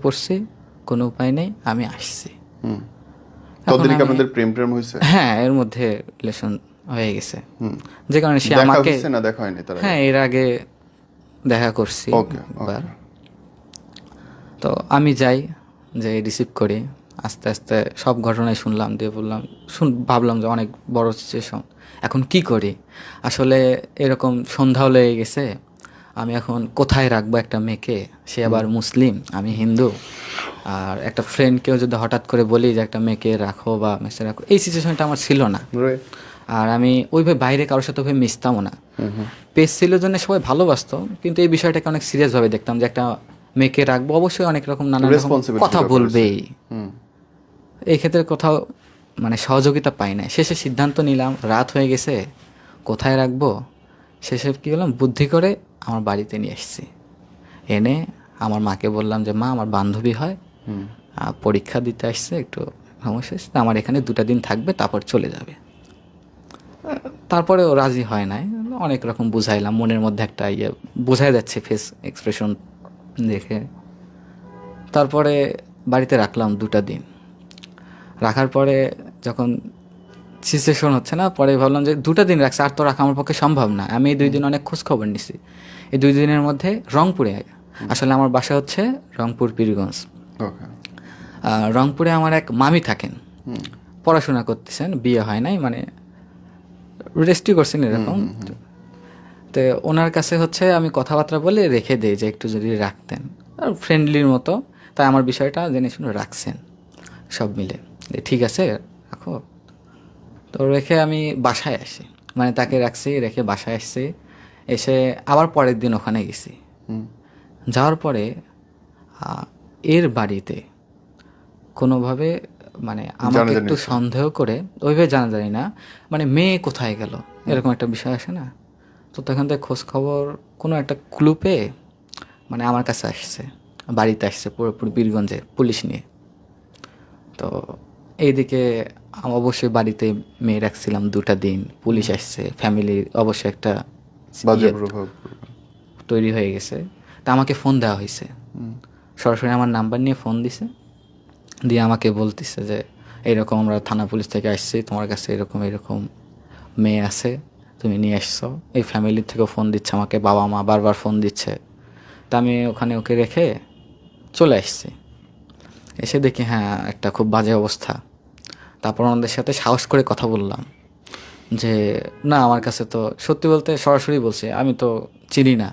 পড়ছি, কোনো উপায় নেই, আমি আসছি। ততদিনে কি আপনাদের প্রেম প্রেম হয়েছে? হ্যাঁ, এর মধ্যে রিলেশন হয়ে গেছে, যে কারণে সে দেখা আমাকে, হয়েছে না দেখা হয়নি তার আগে? হ্যাঁ এর আগে দেখা করছি ওকে একবার। তো আমি যাই, যে রিসিভ করি, আস্তে আস্তে সব ঘটনাই শুনলাম, দিয়ে বললাম ভাবলাম যে অনেক বড় সিচুয়েশন, এখন কি করি। আসলে এরকম সন্ধ্যাও লেগে গেছে, আমি এখন কোথায় রাখবো একটা মেয়েকে, সে আবার মুসলিম, আমি হিন্দু, আর একটা ফ্রেন্ডকেও যদি হঠাৎ করে বলি যে একটা মেয়েকে রাখো বা মেসে রাখো, এই সিচুয়েশনটা আমার ছিল না। আর আমি ওইভাবে বাইরে কারোর সাথে ওইভাবে মিশতামও না। পেজ ছিল জন্য সবাই ভালোবাসতো, কিন্তু এই বিষয়টাকে অনেক সিরিয়াসভাবে দেখতাম যে একটা মেয়েকে রাখবো, অবশ্যই অনেক রকম নানা রকম কথা বলবেই, এই ক্ষেত্রে কোথাও মানে সহযোগিতা পাই না। শেষে সিদ্ধান্ত নিলাম, রাত হয়ে গেছে, কোথায় রাখবো, শেষে কী করলাম, বুদ্ধি করে আমার বাড়িতে নিয়ে এসেছি। এনে আমার মাকে বললাম যে মা, আমার বান্ধবী হয়, পরীক্ষা দিতে আসছে, একটু সমস্যা হচ্ছে, আমার এখানে 2টা দিন থাকবে, তারপর চলে যাবে। তারপরে ও রাজি হয় নাই, অনেক রকম বুঝাইলাম, মনের মধ্যে একটা বোঝাই যাচ্ছে ফেস এক্সপ্রেশন দেখে। তারপরে বাড়িতে রাখলাম 2টা দিন। রাখার পরে যখন সিচুয়েশন হচ্ছে না, পরে ভাবলাম যে 2টা দিন রাখছে, আর তো রাখা আমার পক্ষে সম্ভব না। আমি এই 2 দিন অনেক খোঁজ খবর নিছি। এই 2 দিনের মধ্যে রংপুরে, আসলে আমার বাসা হচ্ছে রংপুর পীরগঞ্জ, রংপুরে আমার এক মামি থাকেন, পড়াশোনা করতেছেন, বিয়ে হয় নাই, মানে রেস্টই করছেন এরকম। তো ওনার কাছে হচ্ছে আমি কথাবার্তা বলে রেখে দিই যে একটু যদি রাখতেন, আর ফ্রেন্ডলির মতো, তাই আমার বিষয়টা জেনে শুনে রাখছেন সব মিলে, ঠিক আছে রাখো। তো রেখে আমি বাসায় আসি, মানে তাকে রাখছি, রেখে বাসায় আসছি। এসে আবার পরের দিন ওখানে গেছি। যাওয়ার পরে এর বাড়িতে কোনোভাবে মানে আমাকে একটু সন্দেহ করে, ওইভাবে জানা যায় না, মানে মেয়ে কোথায় গেল এরকম একটা বিষয় আসে না। তো তখন থেকে খোঁজ খবর কোনো একটা ক্লু পেয়ে মানে আমার কাছে আসছে, বাড়িতে আসছে পুরোপুরি বীরগঞ্জে পুলিশ নিয়ে। তো এইদিকে অবশ্যই বাড়িতে মেয়ে রাখছিলাম 2টা দিন, পুলিশ আসছে, ফ্যামিলির অবশ্যই একটা তৈরি হয়ে গেছে। তা আমাকে ফোন দেওয়া হয়েছে, সরাসরি আমার নাম্বার নিয়ে ফোন দিছে, দিয়ে আমাকে বলতেছে যে এইরকম আমরা থানা পুলিশ থেকে আসছি, তোমার কাছে এরকম এরকম মেয়ে আছে, তুমি নিয়ে আসছো। এই ফ্যামিলির থেকেও ফোন দিচ্ছে আমাকে, বাবা মা বারবার ফোন দিচ্ছে। তা আমি ওখানে ওকে রেখে চলে আসছি। এসে দেখি হ্যাঁ একটা খুব বাজে অবস্থা। তারপর ওনাদের সাথে সাহস করে কথা বললাম যে না, আমার কাছে তো সত্যি বলতে সরাসরি বলছে, আমি তো চিনি না,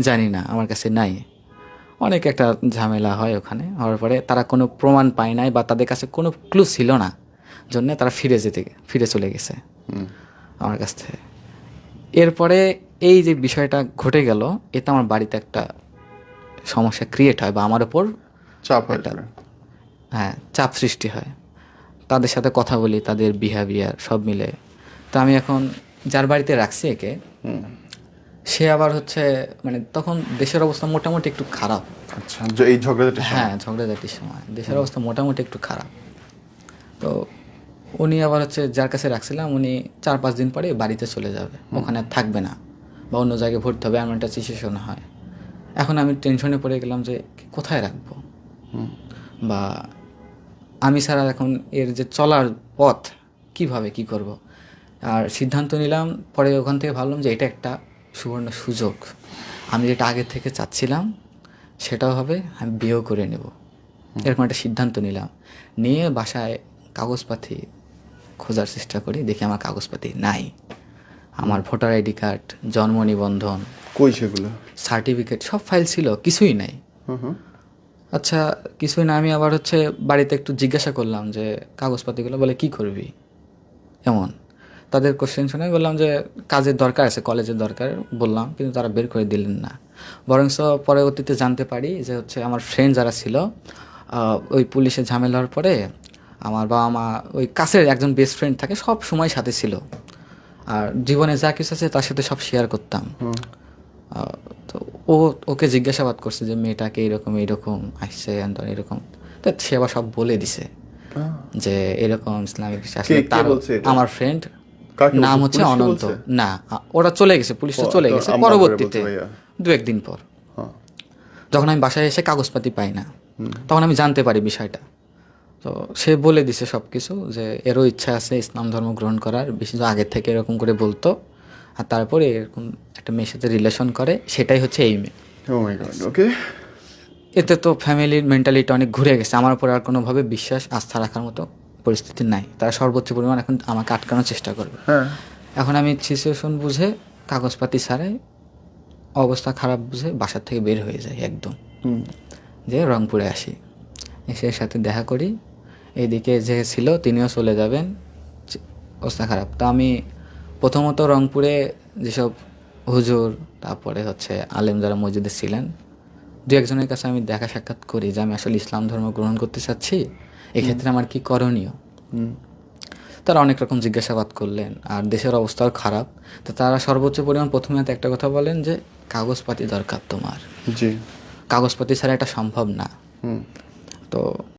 জানি না, আমার কাছে নাই। অনেক একটা ঝামেলা হয় ওখানে। হওয়ার পরে তারা কোনো প্রমাণ পায় নাই, বা তাদের কাছে কোনো ক্লু ছিল না, জন্য তারা ফিরে চলে গেছে আমার কাছ থেকে। এরপরে এই যে বিষয়টা ঘটে গেল, এতে আমার বাড়িতে একটা সমস্যা ক্রিয়েট হয়, বা আমার ওপর চাপ হয়, হ্যাঁ চাপ সৃষ্টি হয়। তাদের সাথে কথা বলি, তাদের বিহেভিয়ার সব মিলে। তো আমি এখন যার বাড়িতে রাখছি একে, সে আবার হচ্ছে মানে তখন দেশের অবস্থা মোটামুটি একটু খারাপ। আচ্ছা, এই ঝগড়াঝাটির সময়? হ্যাঁ, ঝগড়াঝাটির সময় দেশের অবস্থা মোটামুটি একটু খারাপ। তো উনি আবার হচ্ছে যার কাছে রাখছিলাম, উনি 4-5 দিন পরে বাড়িতে চলে যাবে, ওখানে আর থাকবে না, বা অন্য জায়গায় ভর্তি হবে, এমন একটা সিচুয়েশন হয়। এখন আমি টেনশনে পড়ে গেলাম যে কোথায় রাখবো, বা আমি ছাড়া এখন এর যে চলার পথ কিভাবে কি করব। আর সিদ্ধান্ত নিলাম, পরে ওখান থেকে ভাবলাম যে এটা একটা সুবর্ণ সুযোগ, আমি যেটা আগে থেকে চাচ্ছিলাম সেটাও হবে, আমি বিয়েও করে নেব, এরকম একটা সিদ্ধান্ত নিলাম। নিয়ে বাসায় কাগজপাতি খোঁজার চেষ্টা করি, দেখি আমার কাগজপাতি নাই, আমার ভোটার আইডি কার্ড, জন্ম নিবন্ধন, কই সেগুলো, সার্টিফিকেট, সব ফাইল ছিল, কিছুই নাই। আচ্ছা কিছুই না, আমি আবার হচ্ছে বাড়িতে একটু জিজ্ঞাসা করলাম যে কাগজপাতিগুলো, বলে কি করবি এমন। তাদের কোশ্চেন শুনে বললাম যে কাজের দরকার আছে, কলেজের দরকার বললাম, কিন্তু তারা বের করে দিলেন না। বরঞ্চ পরবর্তীতে জানতে পারি যে হচ্ছে আমার ফ্রেন্ড যারা ছিল, ওই পুলিশের ঝামেলা হওয়ার পরে আমার বাবা মা, ওই কাছের একজন বেস্ট ফ্রেন্ড থাকে, সব সময় সাথে ছিল, আর জীবনে যা কিছু আছে তার সাথে সব শেয়ার করতাম। তো ওকে জিজ্ঞাসাবাদ করছে যে মেয়েটাকে এরকম এইরকম আসছে, এরকম, তো সে আবার সব বলে দিছে যে এরকম ইসলামিক। আসলে তার আমার ফ্রেন্ড নাম হচ্ছে অনন্ত। না, ওরা চলে গেছে, পুলিশটা চলে গেছে পরবর্তীতে 2-1 দিন পর, যখন আমি বাসায় এসে কাগজপাতি পাই না। তখন আমি জানতে পারি বিষয়টা। তো সে বলে দিছে সব কিছু, যে এরও ইচ্ছা আছে ইসলাম ধর্ম গ্রহণ করার, বিশেষ আগের থেকে এরকম করে বলতো, আর তারপরে এরকম একটা মেয়ের সাথে রিলেশন করে, সেটাই হচ্ছে এই মেয়ে। ও মাই গড, ওকে। এতে তো ফ্যামিলির মেন্টালিটি অনেক ঘুরে গেছে, আমার উপর আর কোনোভাবে বিশ্বাস আস্থা রাখার মতো পরিস্থিতি নাই। তারা সর্বোচ্চ পরিমাণ এখন আমাকে আটকানোর চেষ্টা করবে। হ্যাঁ, এখন আমি সিচুয়েশন বুঝে, কাগজপাতি ছাড়াই, অবস্থা খারাপ বুঝে বাসার থেকে বের হয়ে যাই একদম, যে রংপুরে আসি, এসে এর সাথে দেখা করি। এইদিকে যে ছিল তিনিও চলে যাবেন, অবস্থা খারাপ। তো আমি প্রথমত রংপুরে যেসব হুজুর, তারপরে হচ্ছে আলেম যারা মসজিদে ছিলেন, দু একজনের কাছে আমি দেখা সাক্ষাৎ করি যে আমি আসলে ইসলাম ধর্ম গ্রহণ করতে চাচ্ছি, এক্ষেত্রে আমার কি করণীয়। তারা অনেক রকম জিজ্ঞাসাবাদ করলেন, আর দেশের অবস্থাও খারাপ। তো তারা সর্বোচ্চ পরিমাণ প্রথমে একটা কথা বলেন যে কাগজপাতি দরকার তোমার, জি, কাগজপাতি ছাড়া এটা সম্ভব না। তো